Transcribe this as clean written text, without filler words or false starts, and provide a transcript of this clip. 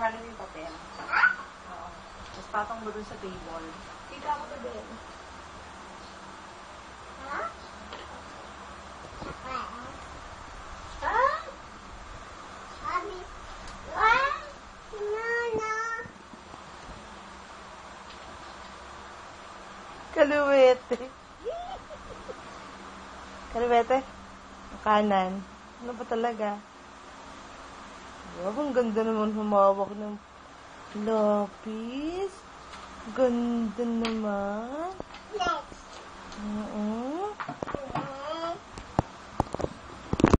Kuhanin mo yung papel. Oo. Tapos patong mo dun sa table. Ika ako to din. Ha? Ha? Sabi. Ah! No. Kaluwete. Kaluwete? Kanan. Ano ba talaga? Wow, ang ganda naman humawak ng lapis. Ganda naman.